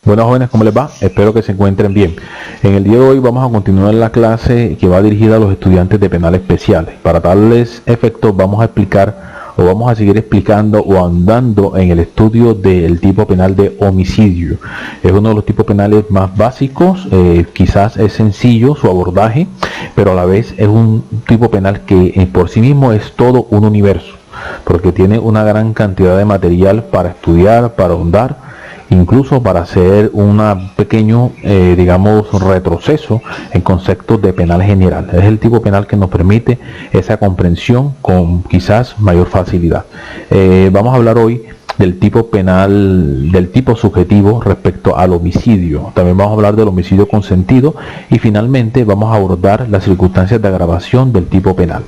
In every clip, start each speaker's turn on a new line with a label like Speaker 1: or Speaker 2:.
Speaker 1: Buenas jóvenes, ¿cómo les va? Espero que se encuentren bien. En el día de hoy vamos a continuar la clase que va dirigida a los estudiantes de penal especiales. Para tales efectos vamos a explicar o vamos a seguir explicando o andando en el estudio del tipo penal de homicidio. Es uno de los tipos penales más básicos, quizás es sencillo su abordaje, pero a la vez es un tipo penal que por sí mismo es todo un universo, porque tiene una gran cantidad de material para estudiar, para ahondar, incluso para hacer un pequeño, digamos, retroceso en conceptos de penal general. Es el tipo penal que nos permite esa comprensión con quizás mayor facilidad. Vamos a hablar hoy del tipo penal, del tipo subjetivo respecto al homicidio. También vamos a hablar del homicidio consentido y finalmente vamos a abordar las circunstancias de agravación del tipo penal.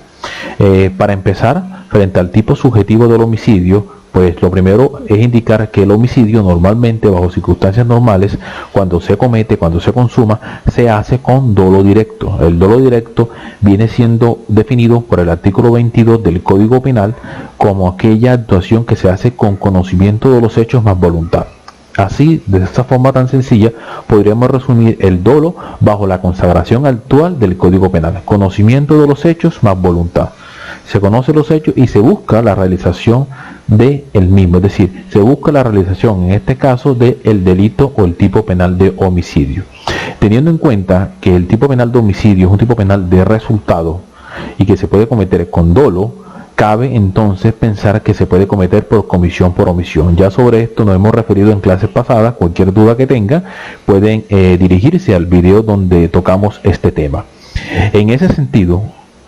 Speaker 1: Para empezar, frente al tipo subjetivo del homicidio, pues lo primero es indicar que el homicidio normalmente, bajo circunstancias normales, cuando se comete, cuando se consuma, se hace con dolo directo. El dolo directo viene siendo definido por el artículo 22 del Código Penal como aquella actuación que se hace con conocimiento de los hechos más voluntad. Así, de esta forma tan sencilla, podríamos resumir el dolo bajo la consagración actual del Código Penal. Conocimiento de los hechos más voluntad. Se conocen los hechos y se busca la realización de el mismo, es decir, se busca la realización en este caso del delito o el tipo penal de homicidio. Teniendo en cuenta que el tipo penal de homicidio es un tipo penal de resultado y que se puede cometer con dolo, cabe entonces pensar que se puede cometer por comisión por omisión. Ya sobre esto nos hemos referido en clases pasadas. Cualquier duda que tengan pueden dirigirse al video donde tocamos este tema. En ese sentido,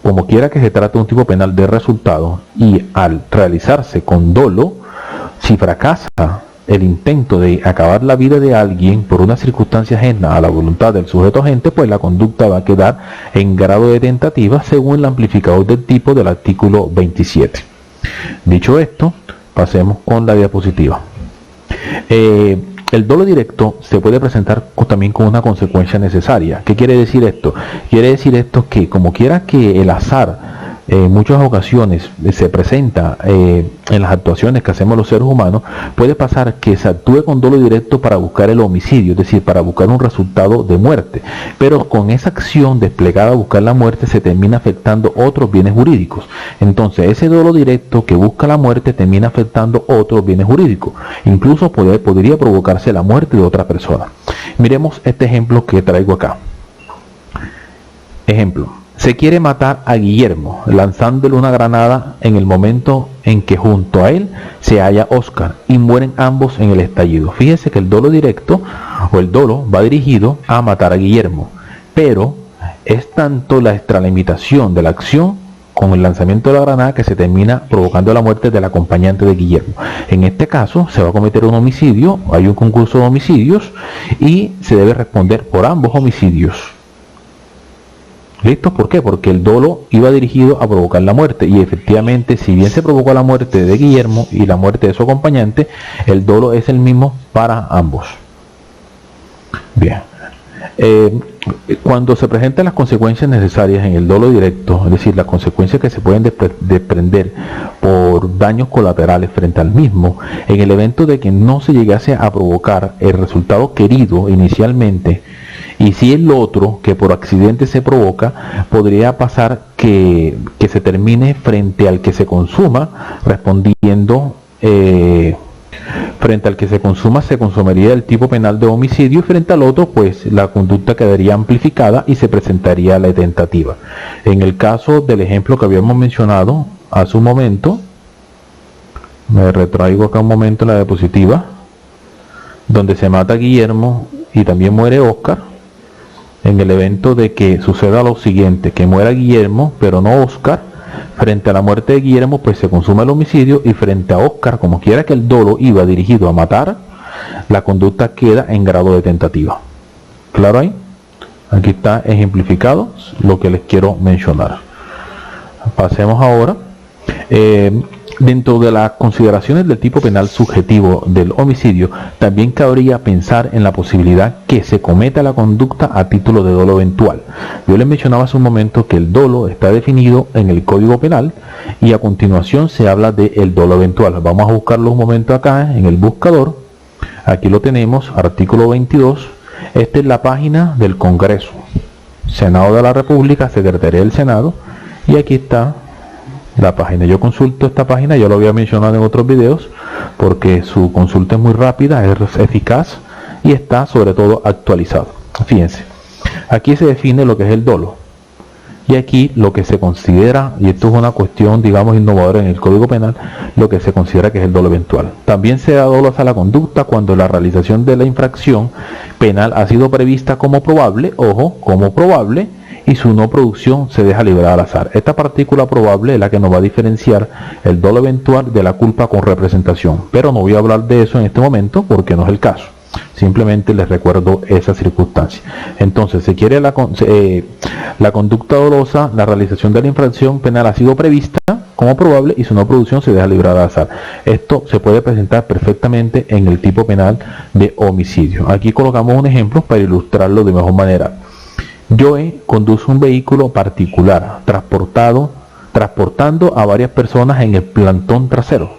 Speaker 1: como quiera que se trate de un tipo penal de resultado y al realizarse con dolo, si fracasa el intento de acabar la vida de alguien por una circunstancia ajena a la voluntad del sujeto agente, pues la conducta va a quedar en grado de tentativa según el amplificador del tipo del artículo 27. Dicho esto, pasemos con la diapositiva. El dolo directo se puede presentar también con una consecuencia necesaria. ¿Qué quiere decir esto? Quiere decir esto que como quiera que el azar en muchas ocasiones se presenta en las actuaciones que hacemos los seres humanos, puede pasar que se actúe con dolo directo para buscar el homicidio, es decir, para buscar un resultado de muerte. Pero con esa acción desplegada a buscar la muerte se termina afectando otros bienes jurídicos. Entonces ese dolo directo que busca la muerte termina afectando otros bienes jurídicos. Incluso podría provocarse la muerte de otra persona. Miremos este ejemplo que traigo acá. Ejemplo. Se quiere matar a Guillermo lanzándole una granada en el momento en que junto a él se halla Oscar y mueren ambos en el estallido. Fíjese que el dolo directo o el dolo va dirigido a matar a Guillermo, pero es tanto la extralimitación de la acción con el lanzamiento de la granada que se termina provocando la muerte del acompañante de Guillermo. En este caso se va a cometer un homicidio, hay un concurso de homicidios y se debe responder por ambos homicidios. ¿Listo? ¿Por qué? Porque el dolo iba dirigido a provocar la muerte y efectivamente, si bien se provocó la muerte de Guillermo y la muerte de su acompañante, el dolo es el mismo para ambos. Bien. Cuando se presentan las consecuencias necesarias en el dolo directo, es decir, las consecuencias que se pueden desprender por daños colaterales frente al mismo, en el evento de que no se llegase a provocar el resultado querido inicialmente, y si el otro que por accidente se provoca, podría pasar que se termine frente al que se consuma respondiendo, frente al que se consuma se consumiría el tipo penal de homicidio y frente al otro pues la conducta quedaría amplificada y se presentaría la tentativa. En el caso del ejemplo que habíamos mencionado hace un momento, me retraigo acá un momento en la diapositiva, donde se mata a Guillermo y también muere Oscar. En el evento de que suceda lo siguiente, que muera Guillermo pero no Oscar, frente a la muerte de Guillermo pues se consuma el homicidio y frente a Oscar, como quiera que el dolo iba dirigido a matar, la conducta queda en grado de tentativa. ¿Claro ahí? Aquí está ejemplificado lo que les quiero mencionar. Pasemos ahora. Dentro de las consideraciones del tipo penal subjetivo del homicidio, también cabría pensar en la posibilidad que se cometa la conducta a título de dolo eventual. Yo les mencionaba hace un momento que el dolo está definido en el Código Penal y a continuación se habla del dolo eventual. Vamos a buscarlo un momento acá en el buscador Aquí lo tenemos, artículo 22. Esta es la página del Congreso, Senado de la República, Secretaría del Senado, y aquí está la página. Yo consulto esta página, yo lo había mencionado en otros videos, porque su consulta es muy rápida, es eficaz y está sobre todo actualizado. Fíjense, aquí se define lo que es el dolo, y aquí lo que se considera, y esto es una cuestión digamos innovadora en el Código Penal, lo que se considera que es el dolo eventual. También se da dolo a la conducta cuando la realización de la infracción penal ha sido prevista como probable, ojo, como probable, y su no producción se deja librada al azar. Esta partícula probable es la que nos va a diferenciar el dolo eventual de la culpa con representación, pero no voy a hablar de eso en este momento porque no es el caso. Simplemente les recuerdo esa circunstancia. Entonces, se quiere la conducta dolosa, la realización de la infracción penal ha sido prevista como probable y su no producción se deja librada al azar. Esto se puede presentar perfectamente en el tipo penal de homicidio. Aquí colocamos un ejemplo para ilustrarlo de mejor manera. Joe conduce un vehículo particular transportando a varias personas en el plantón trasero.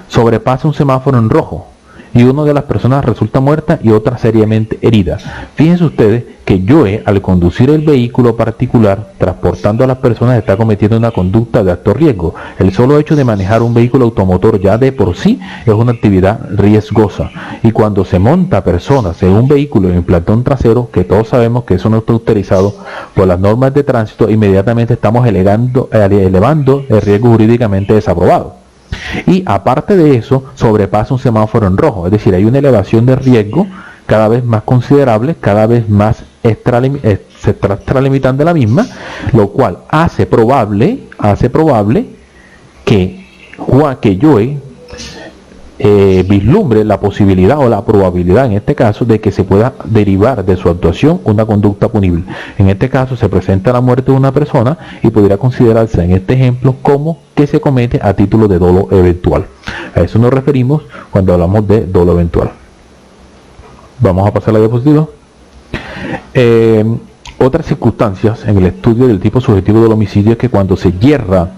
Speaker 1: Sobrepasa un semáforo en rojo y una de las personas resulta muerta y otra seriamente herida. Fíjense ustedes que Joe, al conducir el vehículo particular transportando a las personas, está cometiendo una conducta de alto riesgo. El solo hecho de manejar un vehículo automotor ya de por sí es una actividad riesgosa, y cuando se monta personas en un vehículo en el plantón trasero, que todos sabemos que eso no está autorizado por las normas de tránsito, inmediatamente estamos elevando el riesgo jurídicamente desaprobado. Y aparte de eso, sobrepasa un semáforo en rojo, es decir, hay una elevación de riesgo cada vez más considerable, cada vez más se está extralimitando la misma, lo cual hace probable que Joe vislumbre la posibilidad o la probabilidad en este caso de que se pueda derivar de su actuación una conducta punible. En este caso se presenta la muerte de una persona y podría considerarse en este ejemplo como que se comete a título de dolo eventual. A eso nos referimos cuando hablamos de dolo eventual. Vamos a pasar a la diapositiva. Otras circunstancias en el estudio del tipo subjetivo del homicidio es que cuando se yerra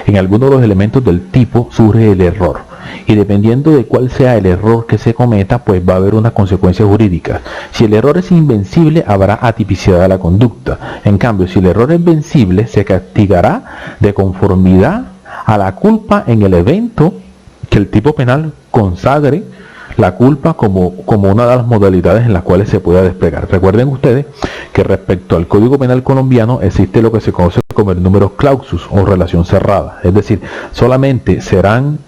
Speaker 1: en alguno de los elementos del tipo surge el error, y dependiendo de cuál sea el error que se cometa, pues va a haber unas consecuencias jurídicas. Si el error es invencible, habrá atipicidad de la conducta. En cambio, si el error es vencible, se castigará de conformidad a la culpa en el evento que el tipo penal consagre la culpa como una de las modalidades en las cuales se pueda desplegar. Recuerden ustedes que respecto al Código Penal colombiano existe lo que se conoce como el numerus clausus o relación cerrada, es decir, solamente serán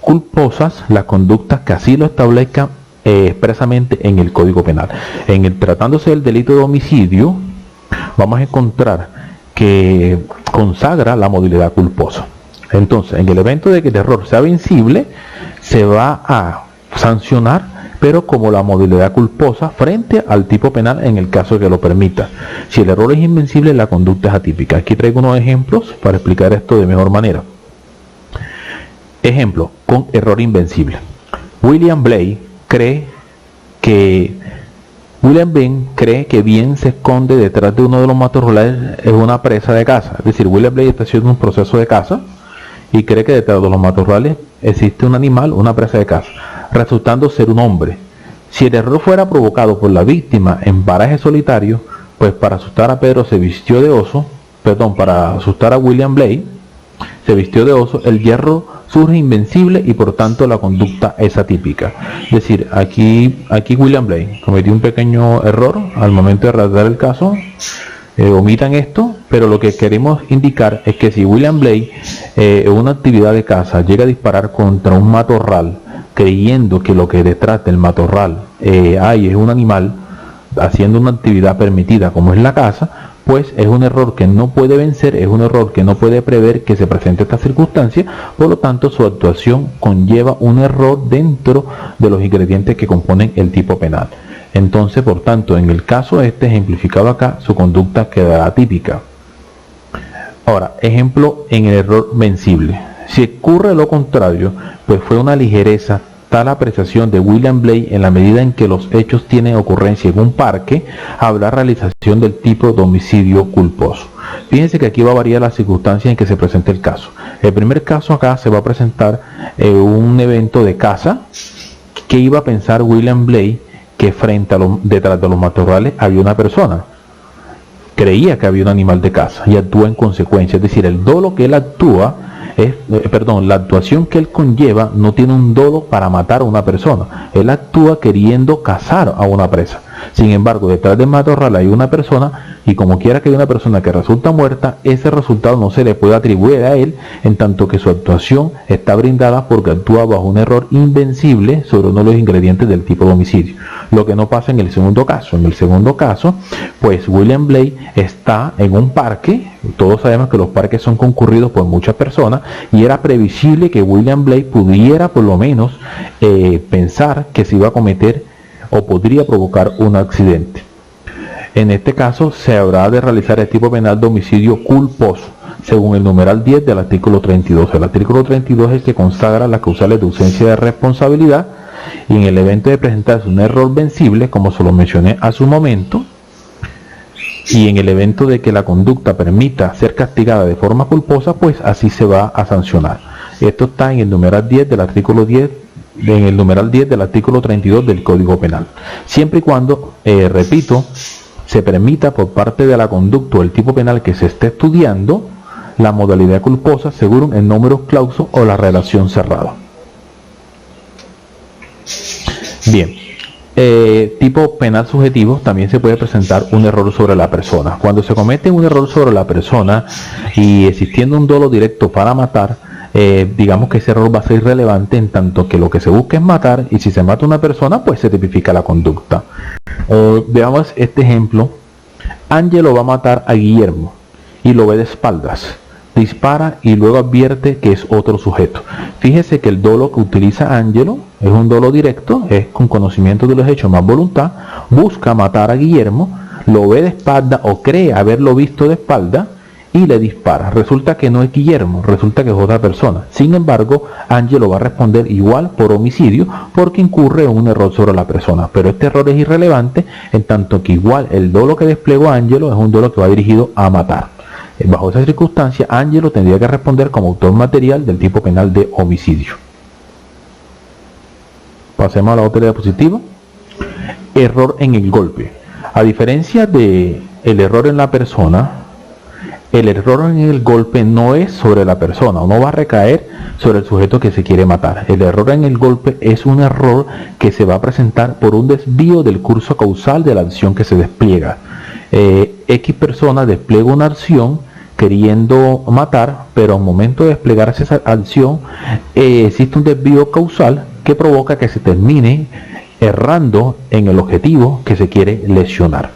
Speaker 1: culposas las conductas que así lo establezcan expresamente en el Código Penal. Tratándose del delito de homicidio, vamos a encontrar que consagra la modalidad culposa. Entonces, en el evento de que el error sea vencible, se va a sancionar, pero como la modalidad culposa frente al tipo penal en el caso que lo permita. Si el error es invencible, la conducta es atípica. Aquí traigo unos ejemplos para explicar esto de mejor manera. Ejemplo, con error invencible. William Blaine cree que bien se esconde detrás de uno de los matorrales es una presa de caza. Es decir, William Blaine está haciendo un proceso de caza y cree que detrás de los matorrales existe un animal, una presa de caza, resultando ser un hombre. Si el error fuera provocado por la víctima en paraje solitario, pues para asustar a Pedro se vistió de oso, para asustar a William Blaine se vistió de oso, el hierro surge invencible y por tanto la conducta es atípica. Es decir, aquí William Blaine cometió un pequeño error al momento de redactar el caso, omitan esto, pero lo que queremos indicar es que si William Blaine en una actividad de caza llega a disparar contra un matorral creyendo que lo que detrás del matorral hay es un animal haciendo una actividad permitida como es la caza, pues es un error que no puede vencer, es un error que no puede prever que se presente esta circunstancia, por lo tanto su actuación conlleva un error dentro de los ingredientes que componen el tipo penal. Entonces, por tanto, en el caso ejemplificado acá, su conducta quedará atípica. Ahora, ejemplo en el error vencible. Si ocurre lo contrario, pues fue una ligereza tal apreciación de William Blaine en la medida en que los hechos tienen ocurrencia en un parque, habrá realización del tipo de homicidio culposo. Fíjense que aquí va a variar la circunstancia en que se presente el caso. El primer caso acá se va a presentar un evento de caza ¿qué iba a pensar William Blake que detrás de los matorrales había una persona? Creía que había un animal de caza y actúa en consecuencia. Es decir, el dolo que él actúa la actuación que él conlleva no tiene un dolo para matar a una persona. Él actúa queriendo cazar a una presa. Sin embargo, detrás del matorral hay una persona, y como quiera que haya una persona que resulta muerta, ese resultado no se le puede atribuir a él, en tanto que su actuación está brindada porque actúa bajo un error invencible sobre uno de los ingredientes del tipo de homicidio. Lo que no pasa en el segundo caso. En el segundo caso, pues William Blake está en un parque. Todos sabemos que los parques son concurridos por muchas personas, y era previsible que William Blake pudiera por lo menos pensar que se iba a cometer o podría provocar un accidente. En este caso se habrá de realizar el tipo penal de homicidio culposo, según el numeral 10 del artículo 32. El artículo 32 es el que consagra las causales de ausencia de responsabilidad, y en el evento de presentarse un error vencible, como se lo mencioné a su momento, y en el evento de que la conducta permita ser castigada de forma culposa, pues así se va a sancionar. Esto está en el numeral 10 del artículo 10, en el numeral 10 del artículo 32 del Código Penal. Siempre y cuando, repito, se permita por parte de la conducta o el tipo penal que se esté estudiando la modalidad culposa según el número clauso o la relación cerrada. Bien. Tipo penal subjetivo, también se puede presentar un error sobre la persona. Cuando se comete un error sobre la persona y existiendo un dolo directo para matar, digamos que ese error va a ser irrelevante, en tanto que lo que se busca es matar, y si se mata una persona, pues se tipifica la conducta. Veamos este ejemplo. Ángelo va a matar a Guillermo y lo ve de espaldas. Dispara y luego advierte que es otro sujeto. Fíjese que el dolo que utiliza Ángelo es un dolo directo, es con conocimiento de los hechos más voluntad. Busca matar a Guillermo, lo ve de espalda o cree haberlo visto de espalda y le dispara. Resulta que no es Guillermo, resulta que es otra persona. Sin embargo, Ángelo va a responder igual por homicidio porque incurre en un error sobre la persona. Pero este error es irrelevante, en tanto que igual el dolo que desplegó Ángelo es un dolo que va dirigido a matar. Bajo esa circunstancia, Ángelo tendría que responder como autor material del tipo penal de homicidio. Pasemos a la otra diapositiva. Error en el golpe. A diferencia de el error en la persona, el error en el golpe no es sobre la persona, no va a recaer sobre el sujeto que se quiere matar. El error en el golpe es un error que se va a presentar por un desvío del curso causal de la acción que se despliega. X persona despliega una acción queriendo matar, pero al momento de desplegarse esa acción existe un desvío causal que provoca que se termine errando en el objetivo que se quiere lesionar.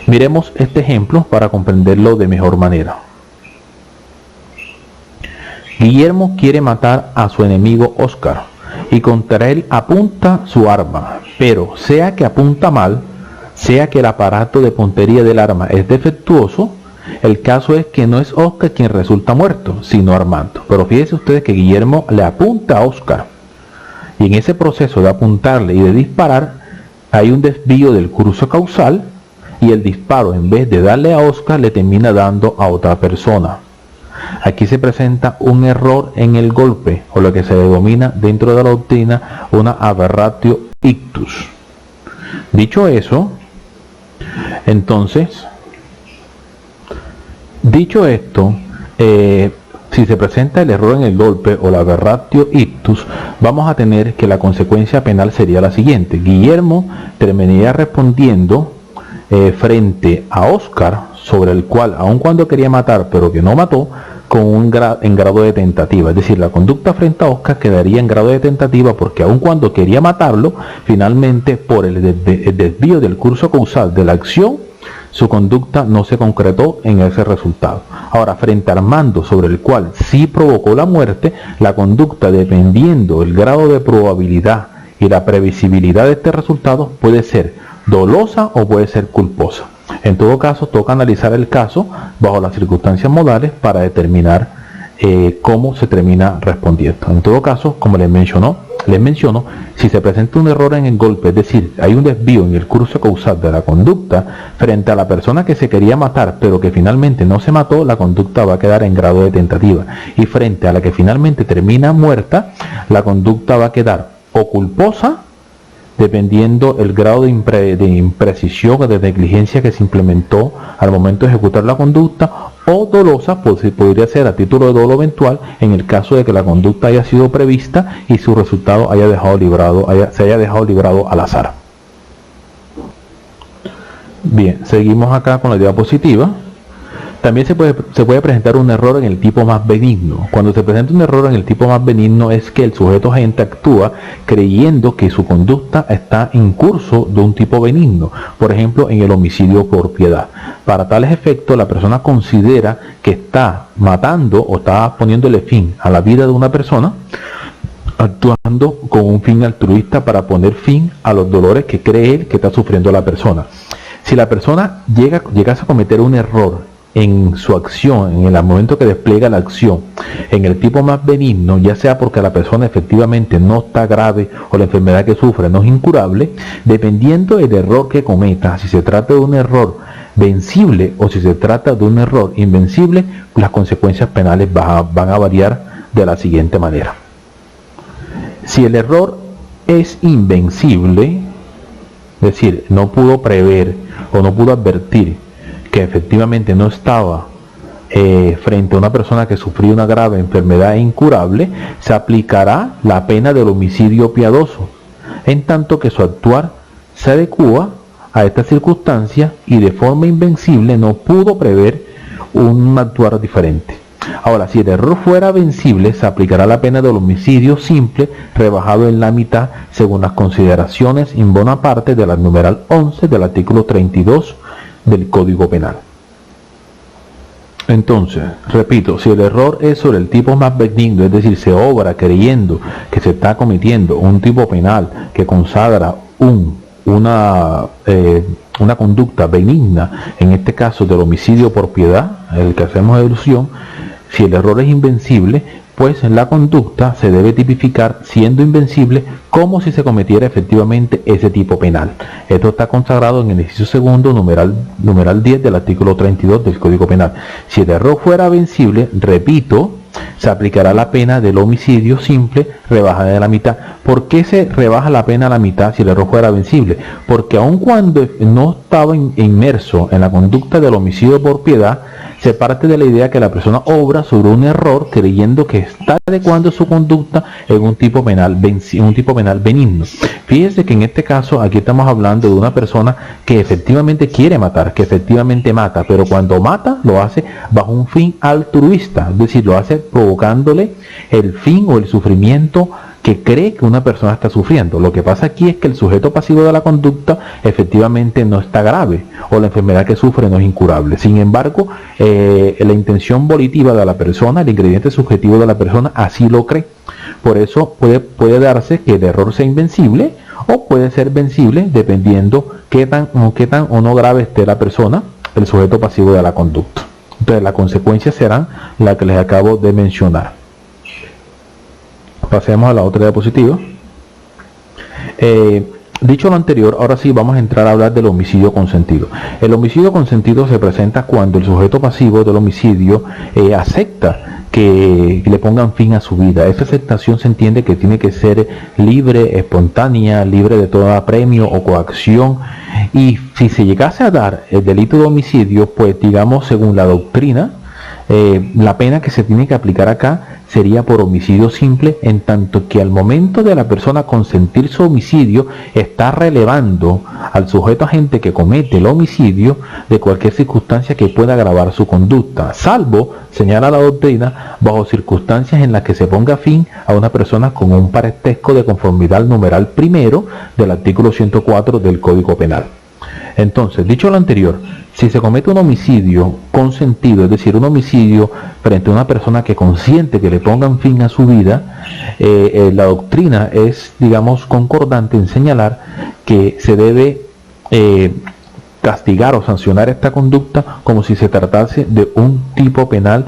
Speaker 1: Miremos este ejemplo para comprenderlo de mejor manera. Guillermo quiere matar a su enemigo Oscar y contra él apunta su arma, pero sea que apunta mal, sea que el aparato de puntería del arma es defectuoso, el caso es que no es Oscar quien resulta muerto, sino Armando. Pero fíjense ustedes que Guillermo le apunta a Oscar, y en ese proceso de apuntarle y de disparar hay un desvío del curso causal, y el disparo, en vez de darle a Oscar, le termina dando a otra persona. Aquí se presenta un error en el golpe, o lo que se denomina dentro de la doctrina una aberratio ictus. Dicho eso, entonces, dicho esto, si se presenta el error en el golpe o la aberratio ictus, vamos a tener que la consecuencia penal sería la siguiente. Guillermo terminaría respondiendo frente a Oscar, sobre el cual, aun cuando quería matar pero que no mató, en grado de tentativa. Es decir, la conducta frente a Oscar quedaría en grado de tentativa porque aun cuando quería matarlo, finalmente por el desvío del curso causal de la acción, su conducta no se concretó en ese resultado. Ahora, frente a Armando, sobre el cual sí provocó la muerte, la conducta, dependiendo del grado de probabilidad y la previsibilidad de este resultado, puede ser dolosa o puede ser culposa. En todo caso, toca analizar el caso bajo las circunstancias modales para determinar cómo se termina respondiendo. En todo caso, como les menciono, si se presenta un error en el golpe, es decir, hay un desvío en el curso causal de la conducta frente a la persona que se quería matar pero que finalmente no se mató, la conducta va a quedar en grado de tentativa, y frente a la que finalmente termina muerta, la conducta va a quedar o culposa dependiendo el grado de imprecisión o de negligencia que se implementó al momento de ejecutar la conducta, o dolosa, pues podría ser a título de dolo eventual en el caso de que la conducta haya sido prevista y su resultado se haya dejado librado al azar. Bien, seguimos acá con la diapositiva. También se puede presentar un error en el tipo más benigno. Cuando se presenta un error en el tipo más benigno es que el sujeto agente actúa creyendo que su conducta está en curso de un tipo benigno, por ejemplo en el homicidio por piedad. Para tales efectos, la persona considera que está matando o está poniéndole fin a la vida de una persona, actuando con un fin altruista para poner fin a los dolores que cree él que está sufriendo la persona. Si la persona llegase a cometer un error en su acción, en el momento que despliega la acción, en el tipo más benigno, ya sea porque la persona efectivamente no está grave o la enfermedad que sufre no es incurable, dependiendo del error que cometa, si se trata de un error vencible o si se trata de un error invencible, las consecuencias penales van a variar de la siguiente manera. Si el error es invencible, es decir, no pudo prever o no pudo advertir que efectivamente no estaba frente a una persona que sufría una grave enfermedad incurable, se aplicará la pena del homicidio piadoso, en tanto que su actuar se adecúa a esta circunstancia y de forma invencible no pudo prever un actuar diferente. Ahora, si el error fuera vencible, se aplicará la pena del homicidio simple rebajado en la mitad según las consideraciones in bona parte del numeral 11 del artículo 32 del Código Penal. Entonces, repito, si el error es sobre el tipo más benigno, es decir, se obra creyendo que se está cometiendo un tipo penal que consagra una conducta benigna, en este caso del homicidio por piedad, el que hacemos alusión, si el error es invencible, pues la conducta se debe tipificar siendo invencible como si se cometiera efectivamente ese tipo penal. Esto está consagrado en el inciso segundo, numeral 10 del artículo 32 del Código Penal. Si el error fuera vencible, repito, se aplicará la pena del homicidio simple rebajada de la mitad. ¿Por qué se rebaja la pena a la mitad si el error fuera vencible? Porque aun cuando no estaba inmerso en la conducta del homicidio por piedad, se parte de la idea que la persona obra sobre un error creyendo que está adecuando su conducta en un tipo penal benigno. Fíjese que en este caso aquí estamos hablando de una persona que efectivamente quiere matar, que efectivamente mata, pero cuando mata lo hace bajo un fin altruista, es decir, lo hace provocándole el fin o el sufrimiento que cree que una persona está sufriendo. Lo que pasa aquí es que el sujeto pasivo de la conducta efectivamente no está grave o la enfermedad que sufre no es incurable. Sin embargo, la intención volitiva de la persona, el ingrediente subjetivo de la persona así lo cree. Por eso puede darse que el error sea invencible o puede ser vencible dependiendo qué tan o no grave esté la persona, el sujeto pasivo de la conducta. Entonces las consecuencias serán las que les acabo de mencionar. Pasemos a la otra diapositiva. Dicho lo anterior, ahora sí vamos a entrar a hablar del homicidio consentido. El homicidio consentido se presenta cuando el sujeto pasivo del homicidio acepta que le pongan fin a su vida. Esa aceptación se entiende que tiene que ser libre, espontánea, libre de todo apremio o coacción. Y si se llegase a dar el delito de homicidio, pues digamos según la doctrina, la pena que se tiene que aplicar acá sería por homicidio simple, en tanto que al momento de la persona consentir su homicidio está relevando al sujeto agente que comete el homicidio de cualquier circunstancia que pueda agravar su conducta, salvo, señala la doctrina, bajo circunstancias en las que se ponga fin a una persona con un parentesco de conformidad al numeral primero del artículo 104 del Código Penal. Entonces, dicho lo anterior, si se comete un homicidio consentido, es decir, un homicidio frente a una persona que consiente que le pongan fin a su vida, la doctrina es, digamos, concordante en señalar que se debe castigar o sancionar esta conducta como si se tratase de un tipo penal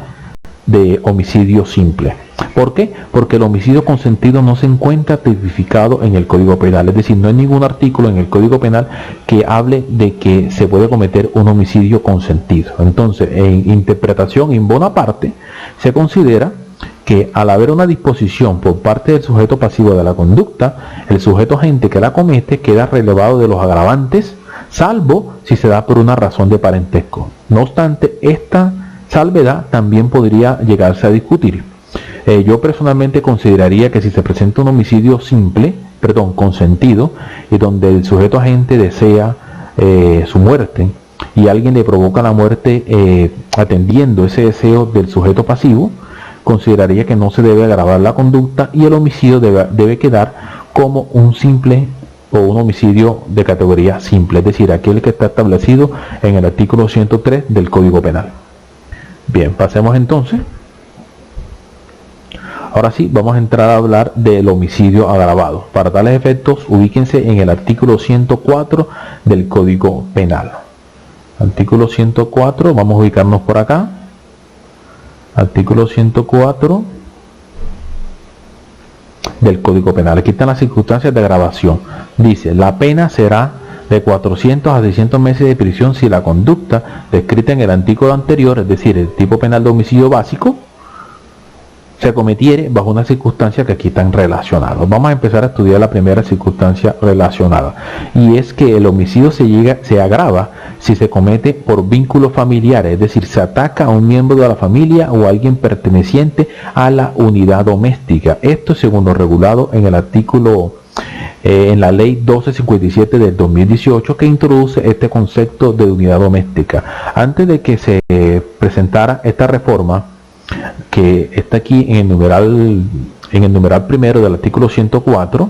Speaker 1: de homicidio simple. ¿Por qué? Porque el homicidio consentido no se encuentra tipificado en el Código Penal, es decir, no hay ningún artículo en el Código Penal que hable de que se puede cometer un homicidio consentido. Entonces, en interpretación in bona parte, se considera que al haber una disposición por parte del sujeto pasivo de la conducta, el sujeto agente que la comete queda relevado de los agravantes, salvo si se da por una razón de parentesco. No obstante, esta salvedad también podría llegarse a discutir. Yo personalmente consideraría que si se presenta un homicidio consentido, y donde el sujeto agente desea su muerte y alguien le provoca la muerte atendiendo ese deseo del sujeto pasivo, consideraría que no se debe agravar la conducta y el homicidio debe quedar como un simple o un homicidio de categoría simple, es decir, aquel que está establecido en el artículo 103 del Código Penal. Bien, pasemos entonces. Ahora sí, vamos a entrar a hablar del homicidio agravado. Para tales efectos, ubíquense en el artículo 104 del Código Penal. Artículo 104, vamos a ubicarnos por acá. Artículo 104 del Código Penal. Aquí están las circunstancias de agravación. Dice, la pena será de 400 a 600 meses de prisión si la conducta descrita en el artículo anterior, es decir, el tipo penal de homicidio básico, se cometiere bajo una circunstancia que aquí están relacionados. Vamos a empezar a estudiar la primera circunstancia relacionada, y es que el homicidio se agrava si se comete por vínculos familiares, es decir, se ataca a un miembro de la familia o a alguien perteneciente a la unidad doméstica. Esto según lo regulado en el artículo en la ley 1257 del 2018, que introduce este concepto de unidad doméstica. Antes de que se presentara esta reforma, que está aquí en el numeral primero del artículo 104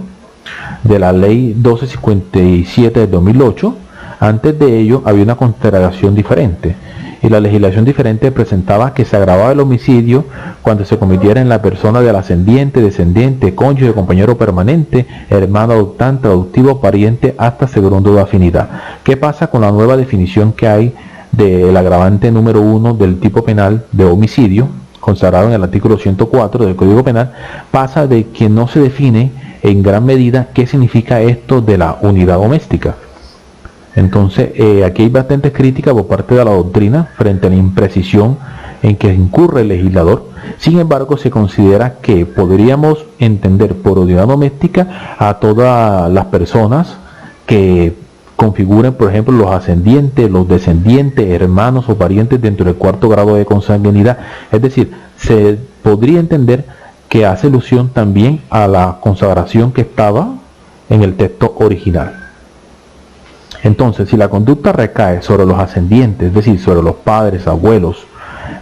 Speaker 1: de la ley 1257 del 2008, antes de ello había una consideración diferente, y la legislación diferente presentaba que se agravaba el homicidio cuando se cometiera en la persona del ascendiente, descendiente, cónyuge, compañero permanente, hermano adoptante, adoptivo, pariente, hasta segundo de afinidad. ¿Qué pasa con la nueva definición que hay del agravante número 1 del tipo penal de homicidio, consagrado en el artículo 104 del Código Penal? Pasa de que no se define en gran medida qué significa esto de la unidad doméstica. Entonces, aquí hay bastantes críticas por parte de la doctrina frente a la imprecisión en que incurre el legislador. Sin embargo, se considera que podríamos entender por unidad doméstica a todas las personas que configuren, por ejemplo, los ascendientes, los descendientes, hermanos o parientes dentro del cuarto grado de consanguinidad. Es decir, se podría entender que hace alusión también a la consagración que estaba en el texto original. Entonces, si la conducta recae sobre los ascendientes, es decir, sobre los padres, abuelos,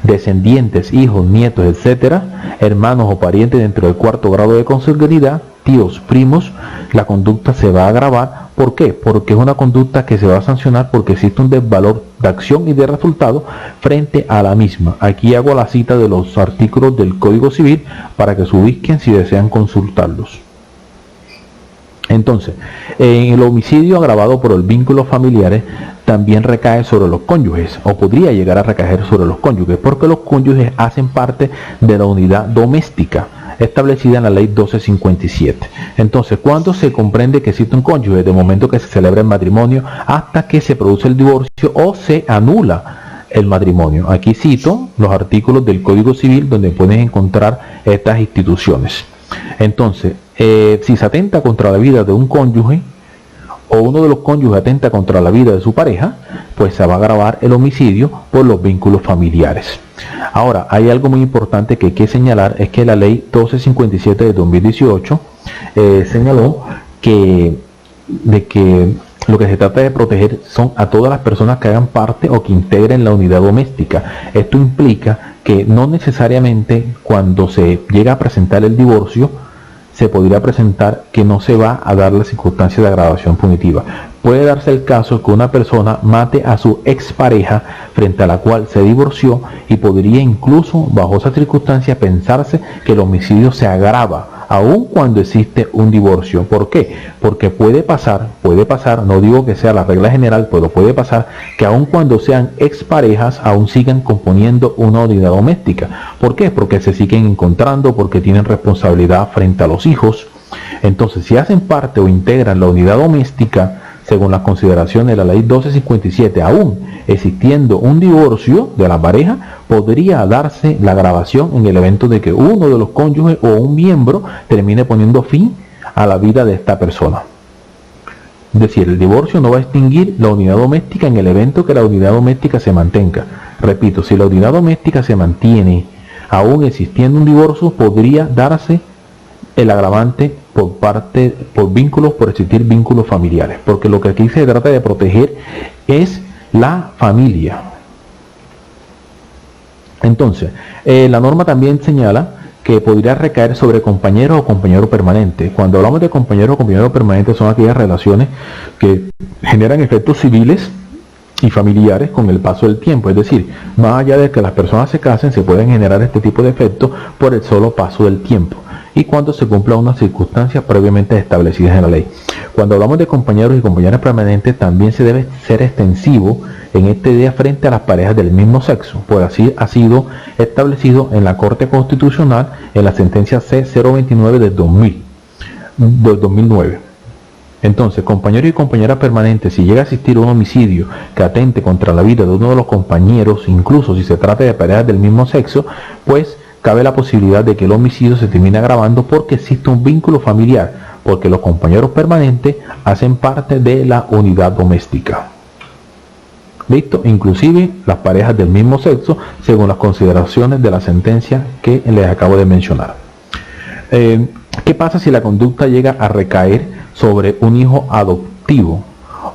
Speaker 1: descendientes, hijos, nietos, etcétera, hermanos o parientes dentro del cuarto grado de consanguinidad, tíos, primos, la conducta se va a agravar. ¿Por qué? Porque es una conducta que se va a sancionar porque existe un desvalor de acción y de resultado frente a la misma. Aquí hago la cita de los artículos del Código Civil para que se ubiquen si desean consultarlos. Entonces, en el homicidio agravado por el vínculos familiares también recae sobre los cónyuges, o podría llegar a recaer sobre los cónyuges, porque los cónyuges hacen parte de la unidad doméstica establecida en la ley 1257. Entonces, ¿cuándo se comprende que existe un cónyuge? De momento que se celebra el matrimonio hasta que se produce el divorcio o se anula el matrimonio. Aquí cito los artículos del Código Civil donde pueden encontrar estas instituciones. Entonces, si se atenta contra la vida de un cónyuge o uno de los cónyuges atenta contra la vida de su pareja, pues se va a agravar el homicidio por los vínculos familiares. Ahora, hay algo muy importante que hay que señalar, es que la ley 1257 de 2018 señaló que lo que se trata de proteger son a todas las personas que hagan parte o que integren la unidad doméstica. Esto implica que no necesariamente cuando se llega a presentar el divorcio se podría presentar que no se va a dar la circunstancia de agravación punitiva. Puede darse el caso que una persona mate a su expareja frente a la cual se divorció, y podría incluso bajo esa circunstancia pensarse que el homicidio se agrava aun cuando existe un divorcio. ¿Por qué? Porque puede pasar, no digo que sea la regla general, pero puede pasar que aun cuando sean exparejas aún sigan componiendo una unidad doméstica. ¿Por qué? Porque se siguen encontrando, porque tienen responsabilidad frente a los hijos. Entonces, si hacen parte o integran la unidad doméstica, según las consideraciones de la ley 1257, aún existiendo un divorcio de la pareja, podría darse la agravación en el evento de que uno de los cónyuges o un miembro termine poniendo fin a la vida de esta persona. Es decir, el divorcio no va a extinguir la unidad doméstica en el evento que la unidad doméstica se mantenga. Repito, si la unidad doméstica se mantiene, aún existiendo un divorcio, podría darse el agravante por vínculos, por existir vínculos familiares, porque lo que aquí se trata de proteger es la familia. Entonces, la norma también señala que podría recaer sobre compañeros o compañero permanente. Cuando hablamos de compañero o compañero permanente, son aquellas relaciones que generan efectos civiles y familiares con el paso del tiempo. Es decir, más allá de que las personas se casen, se pueden generar este tipo de efectos por el solo paso del tiempo y cuando se cumplan unas circunstancias previamente establecidas en la ley. Cuando hablamos de compañeros y compañeras permanentes, también se debe ser extensivo en esta idea frente a las parejas del mismo sexo, pues así ha sido establecido en la Corte Constitucional en la sentencia C-029 del 2009. Entonces, compañero y compañera permanentes, si llega a existir un homicidio que atente contra la vida de uno de los compañeros, incluso si se trata de parejas del mismo sexo, pues cabe la posibilidad de que el homicidio se termine agravando porque existe un vínculo familiar, porque los compañeros permanentes hacen parte de la unidad doméstica. ¿Listo? Inclusive las parejas del mismo sexo, según las consideraciones de la sentencia que les acabo de mencionar. ¿Qué pasa si la conducta llega a recaer sobre un hijo adoptivo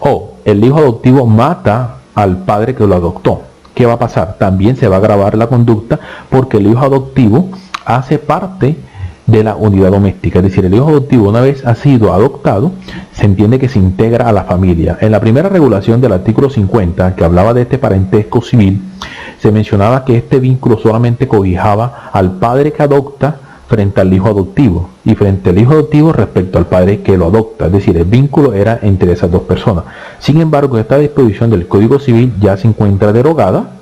Speaker 1: o el hijo adoptivo mata al padre que lo adoptó? ¿Qué va a pasar? También se va a agravar la conducta porque el hijo adoptivo hace parte de la unidad doméstica. Es decir, el hijo adoptivo, una vez ha sido adoptado, se entiende que se integra a la familia. En la primera regulación del artículo 50, que hablaba de este parentesco civil, se mencionaba que este vínculo solamente cobijaba al padre que adopta frente al hijo adoptivo y frente al hijo adoptivo respecto al padre que lo adopta. Es decir, el vínculo era entre esas dos personas. Sin embargo, esta disposición del Código Civil ya se encuentra derogada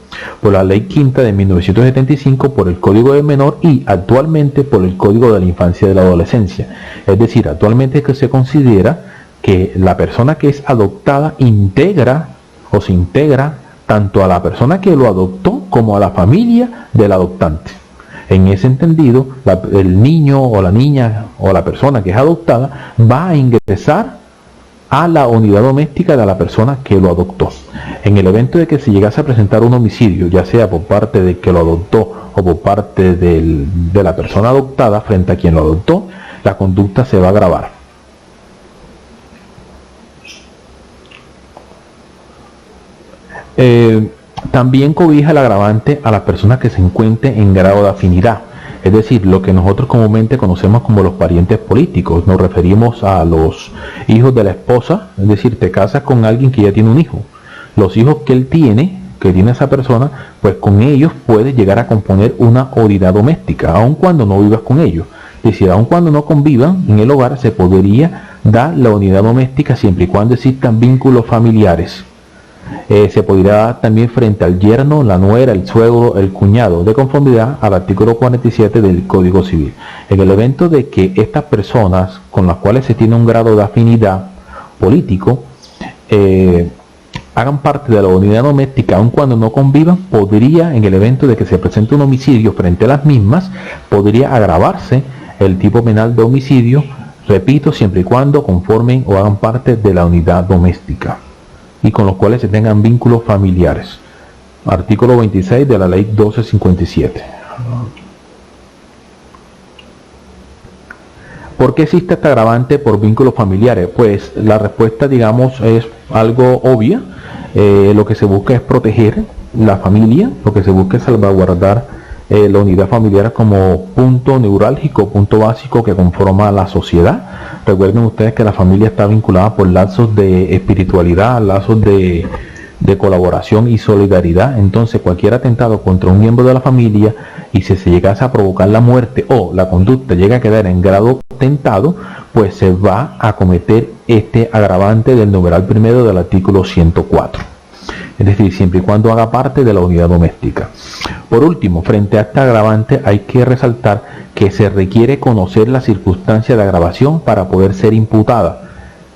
Speaker 1: por la Ley Quinta de 1975, por el Código del Menor y actualmente por el Código de la Infancia y de la Adolescencia. Es decir, actualmente que se considera que la persona que es adoptada integra o se integra tanto a la persona que lo adoptó como a la familia del adoptante. En ese entendido, el niño o la niña o la persona que es adoptada va a ingresar a la unidad doméstica de la persona que lo adoptó. En el evento de que se llegase a presentar un homicidio, ya sea por parte del que lo adoptó o por parte de la persona adoptada frente a quien lo adoptó, la conducta se va a agravar. También cobija el agravante a las personas que se encuentren en grado de afinidad, es decir, lo que nosotros comúnmente conocemos como los parientes políticos. Nos referimos a los hijos de la esposa, es decir, te casas con alguien que ya tiene un hijo. Los hijos que él tiene, que tiene esa persona, pues con ellos puedes llegar a componer una unidad doméstica, aun cuando no vivas con ellos. Es decir, aun cuando no convivan en el hogar, se podría dar la unidad doméstica siempre y cuando existan vínculos familiares. Se podría dar también frente al yerno, la nuera, el suegro, el cuñado, de conformidad al artículo 47 del Código Civil. En el evento de que estas personas con las cuales se tiene un grado de afinidad político hagan parte de la unidad doméstica, aun cuando no convivan, podría, en el evento de que se presente un homicidio frente a las mismas, podría agravarse el tipo penal de homicidio, repito, siempre y cuando conformen o hagan parte de la unidad doméstica y con los cuales se tengan vínculos familiares. Artículo 26 de la Ley 1257. ¿Por qué existe este agravante por vínculos familiares? Pues la respuesta, digamos, es algo obvia. Lo que se busca es proteger la familia, lo que se busca es salvaguardar la unidad familiar como punto neurálgico, punto básico que conforma la sociedad. Recuerden ustedes que la familia está vinculada por lazos de espiritualidad, lazos de colaboración y solidaridad. Entonces, cualquier atentado contra un miembro de la familia y si se llegase a provocar la muerte o la conducta llega a quedar en grado tentado, pues se va a cometer este agravante del numeral primero del artículo 104. Es decir, siempre y cuando haga parte de la unidad doméstica. Por último, frente a este agravante hay que resaltar que se requiere conocer la circunstancia de agravación para poder ser imputada.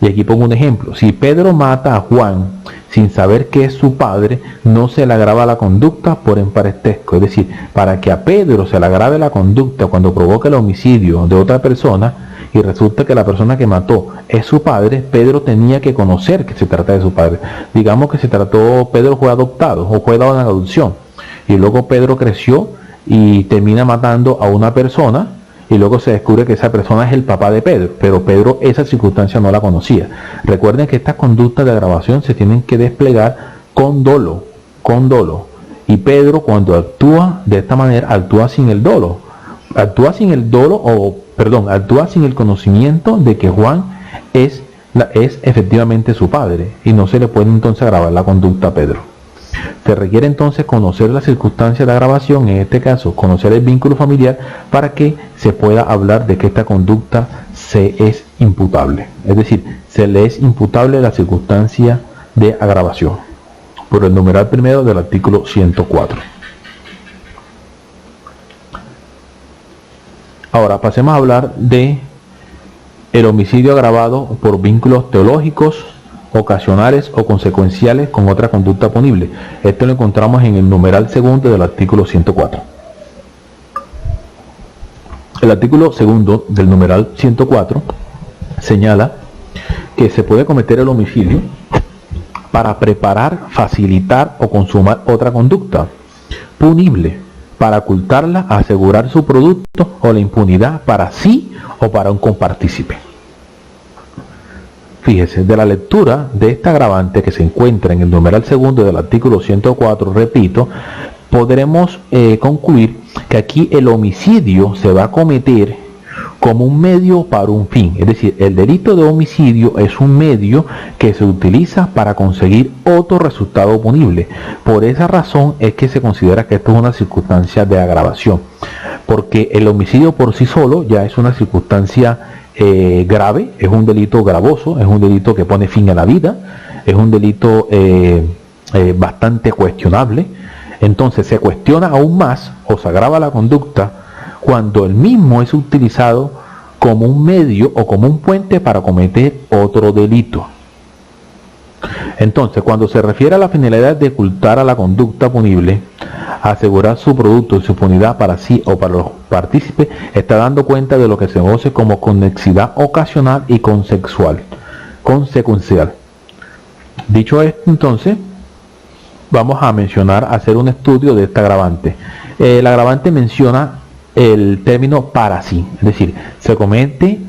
Speaker 1: Y aquí pongo un ejemplo. Si Pedro mata a Juan sin saber que es su padre, no se le agrava la conducta por emparentesco. Es decir, para que a Pedro se le agrave la conducta cuando provoca el homicidio de otra persona y resulta que la persona que mató es su padre, Pedro tenía que conocer que se trata de su padre. Digamos que Pedro fue adoptado o fue dado en adopción y luego Pedro creció y termina matando a una persona y luego se descubre que esa persona es el papá de Pedro, pero Pedro esa circunstancia no la conocía. Recuerden que estas conductas de agravación se tienen que desplegar con dolo, y Pedro cuando actúa de esta manera actúa sin el dolo, actúa sin el conocimiento de que Juan es efectivamente su padre y no se le puede entonces agravar la conducta a Pedro. Se requiere entonces conocer las circunstancias de agravación, en este caso conocer el vínculo familiar, para que se pueda hablar de que esta conducta se es imputable. Es decir, se le es imputable la circunstancia de agravación, por el numeral primero del artículo 104. Ahora pasemos a hablar de el homicidio agravado por vínculos teológicos, ocasionales o consecuenciales con otra conducta punible. Esto lo encontramos en el numeral segundo del artículo 104. El artículo segundo del numeral 104 señala que se puede cometer el homicidio para preparar, facilitar o consumar otra conducta punible, para ocultarla, asegurar su producto o la impunidad para sí o para un compartícipe. Fíjese, de la lectura de esta agravante que se encuentra en el numeral segundo del artículo 104, repito, podremos concluir que aquí el homicidio se va a cometer como un medio para un fin. Es decir, el delito de homicidio es un medio que se utiliza para conseguir otro resultado punible. Por esa razón es que se considera que esto es una circunstancia de agravación, porque el homicidio por sí solo ya es una circunstancia grave, es un delito gravoso, es un delito que pone fin a la vida, es un delito bastante cuestionable. Entonces se cuestiona aún más o se agrava la conducta cuando el mismo es utilizado como un medio o como un puente para cometer otro delito. Entonces, cuando se refiere a la finalidad de ocultar a la conducta punible, asegurar su producto y su impunidad para sí o para los partícipes, está dando cuenta de lo que se conoce como conexidad ocasional y consecuencial. Dicho esto, entonces, vamos a hacer un estudio de esta agravante. El agravante menciona el término para sí, es decir, se comete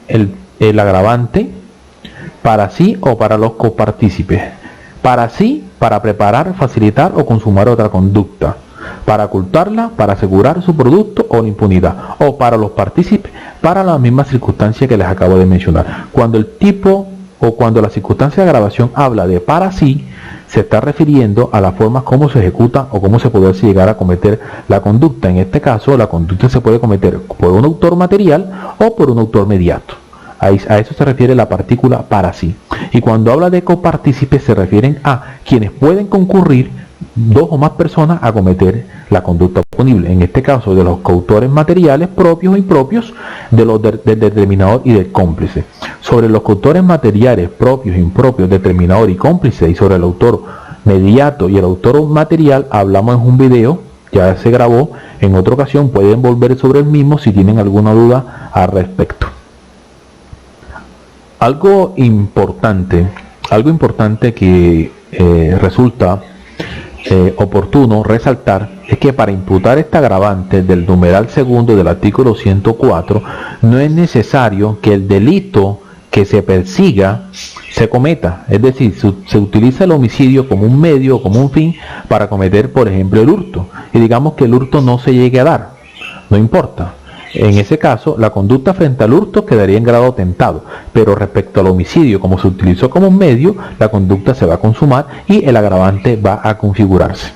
Speaker 1: el agravante para sí o para los copartícipes. Para sí, para preparar, facilitar o consumar otra conducta. Para ocultarla, para asegurar su producto o la impunidad. O para los partícipes, para la misma circunstancia que les acabo de mencionar. Cuando el tipo o cuando la circunstancia de agravación habla de para sí, se está refiriendo a la forma como se ejecuta o cómo se puede llegar a cometer la conducta. En este caso, la conducta se puede cometer por un autor material o por un autor mediato. A eso se refiere la partícula para sí. Y cuando habla de copartícipes se refieren a quienes pueden concurrir dos o más personas a cometer la conducta punible. En este caso, de los coautores materiales propios o impropios, del determinador y del cómplice. Sobre los coautores materiales propios, impropios, determinador y cómplice, y sobre el autor mediato y el autor material hablamos en un video, ya se grabó en otra ocasión, pueden volver sobre el mismo si tienen alguna duda al respecto. Algo importante que resulta oportuno resaltar es que para imputar esta agravante del numeral segundo del artículo 104 no es necesario que el delito que se persiga se cometa, es decir, se utiliza el homicidio como un medio o como un fin para cometer, por ejemplo, el hurto, y digamos que el hurto no se llegue a dar, no importa. En ese caso, la conducta frente al hurto quedaría en grado tentado, pero respecto al homicidio, como se utilizó como un medio, la conducta se va a consumar y el agravante va a configurarse.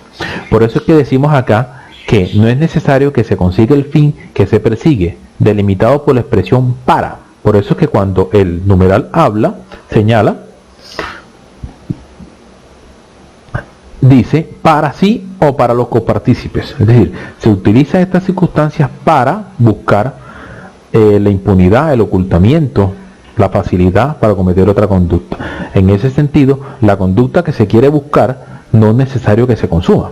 Speaker 1: Por eso es que decimos acá que no es necesario que se consiga el fin que se persigue, delimitado por la expresión para. Por eso es que cuando el numeral señala, dice para sí o para los copartícipes. Es decir, se utiliza estas circunstancias para buscar la impunidad, el ocultamiento la facilidad para cometer otra conducta. En ese sentido, la conducta que se quiere buscar no es necesario que se consuma.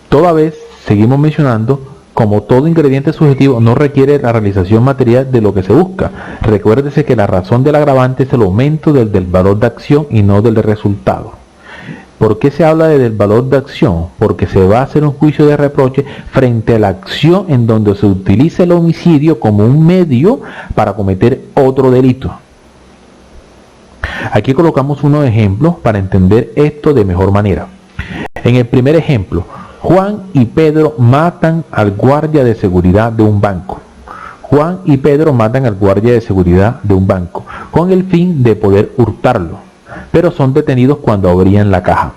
Speaker 1: Toda vez seguimos mencionando, como todo ingrediente subjetivo no requiere la realización material de lo que se busca. Recuérdese que la razón del agravante es el aumento del valor de acción y no del resultado. ¿Por qué se habla del valor de acción? Porque se va a hacer un juicio de reproche frente a la acción en donde se utiliza el homicidio como un medio para cometer otro delito. Aquí colocamos unos ejemplos para entender esto de mejor manera. En el primer ejemplo, Juan y Pedro matan al guardia de seguridad de un banco. Juan y Pedro matan al guardia de seguridad de un banco con el fin de poder hurtarlo, pero son detenidos cuando abrían la caja.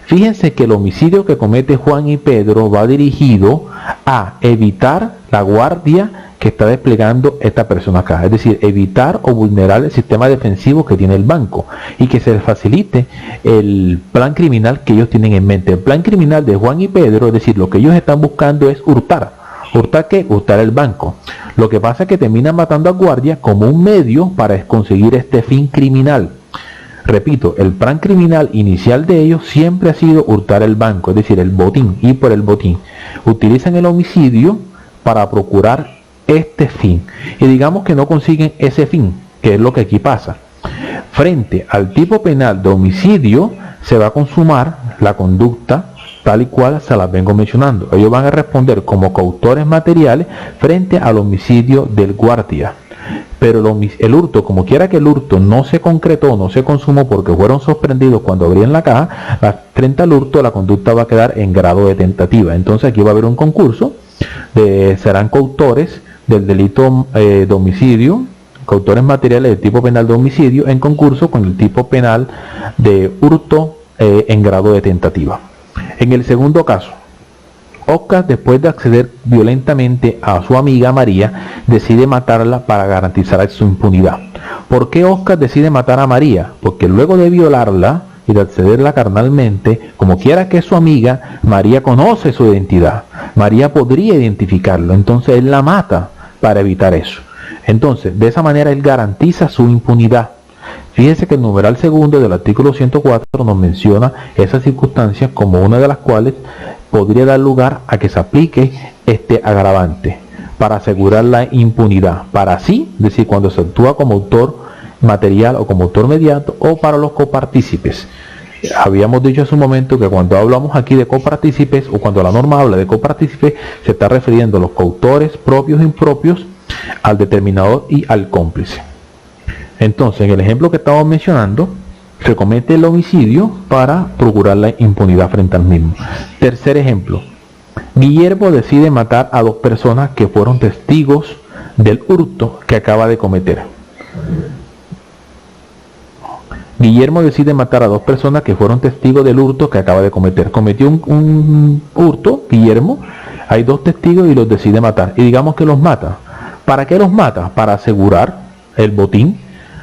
Speaker 1: Fíjense que el homicidio que comete Juan y Pedro va dirigido a evitar la guardia que está desplegando esta persona acá, es decir, evitar o vulnerar el sistema defensivo que tiene el banco y que se les facilite el plan criminal que ellos tienen en mente. El plan criminal de Juan y Pedro, es decir, lo que ellos están buscando es hurtar. ¿Hurtar qué? Hurtar el banco. Lo que pasa es que terminan matando a guardia como un medio para conseguir este fin criminal. Repito, el plan criminal inicial de ellos siempre ha sido hurtar el banco, es decir, el botín, y por el botín. Utilizan el homicidio para procurar este fin. Y digamos que no consiguen ese fin, que es lo que aquí pasa. Frente al tipo penal de homicidio, se va a consumar la conducta tal y cual se las vengo mencionando. Ellos van a responder como coautores materiales frente al homicidio del guardia. Pero el hurto, como quiera que el hurto no se concretó, no se consumó porque fueron sorprendidos cuando abrían la caja, frente al hurto la conducta va a quedar en grado de tentativa. Entonces aquí va a haber un concurso, serán coautores del delito de homicidio, coautores materiales del tipo penal de homicidio en concurso con el tipo penal de hurto en grado de tentativa. En el segundo caso, Oscar, después de acceder violentamente a su amiga María, decide matarla para garantizar su impunidad. ¿Por qué Oscar decide matar a María? Porque luego de violarla y de accederla carnalmente, como quiera que es su amiga, María conoce su identidad. María podría identificarlo, entonces él la mata para evitar eso. Entonces, de esa manera él garantiza su impunidad. Fíjense que el numeral segundo del artículo 104 nos menciona esas circunstancias como una de las cuales podría dar lugar a que se aplique este agravante para asegurar la impunidad, para así, es decir, cuando se actúa como autor material o como autor mediato o para los copartícipes. Habíamos dicho hace un momento que cuando hablamos aquí de copartícipes o cuando la norma habla de copartícipes se está refiriendo a los coautores propios e impropios, al determinador y al cómplice. Entonces, en el ejemplo que estamos mencionando, se comete el homicidio para procurar la impunidad frente al mismo. Tercer ejemplo, Guillermo decide matar a dos personas que fueron testigos del hurto que acaba de cometer. Guillermo decide matar a dos personas que fueron testigos del hurto que acaba de cometer. Cometió un hurto, Guillermo, hay dos testigos y los decide matar. Y digamos que los mata. ¿Para qué los mata? Para asegurar el botín,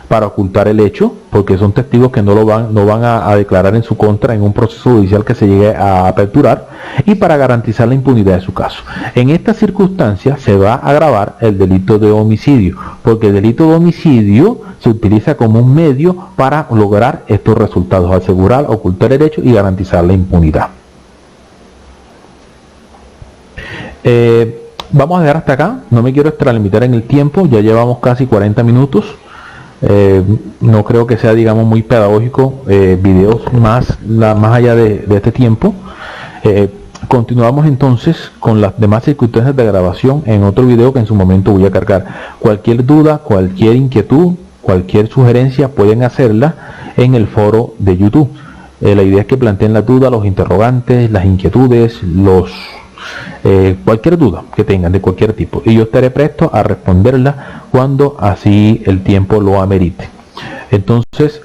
Speaker 1: para ocultar el hecho, porque son testigos que no van a declarar en su contra en un proceso judicial que se llegue a aperturar, y para garantizar la impunidad de su caso. En esta circunstancia se va a agravar el delito de homicidio, porque el delito de homicidio se utiliza como un medio para lograr estos resultados, asegurar, ocultar el hecho y garantizar la impunidad. Vamos a dejar hasta acá, no me quiero extralimitar en el tiempo, ya llevamos casi 40 minutos. No creo que sea, digamos, muy pedagógico, videos más allá de este tiempo. Continuamos entonces con las demás circunstancias de grabación en otro video que en su momento voy a cargar. Cualquier duda, cualquier inquietud, cualquier sugerencia pueden hacerla en el foro de YouTube. La idea es que planteen las dudas, los interrogantes, las inquietudes, cualquier duda que tengan de cualquier tipo, y yo estaré presto a responderla cuando así el tiempo lo amerite. Entonces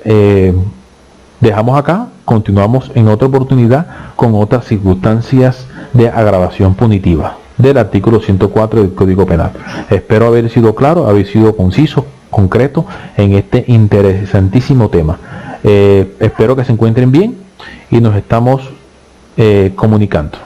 Speaker 1: dejamos acá, continuamos en otra oportunidad con otras circunstancias de agravación punitiva del artículo 104 del Código Penal. Espero haber sido claro, haber sido conciso, concreto en este interesantísimo tema. Espero que se encuentren bien y nos estamos comunicando.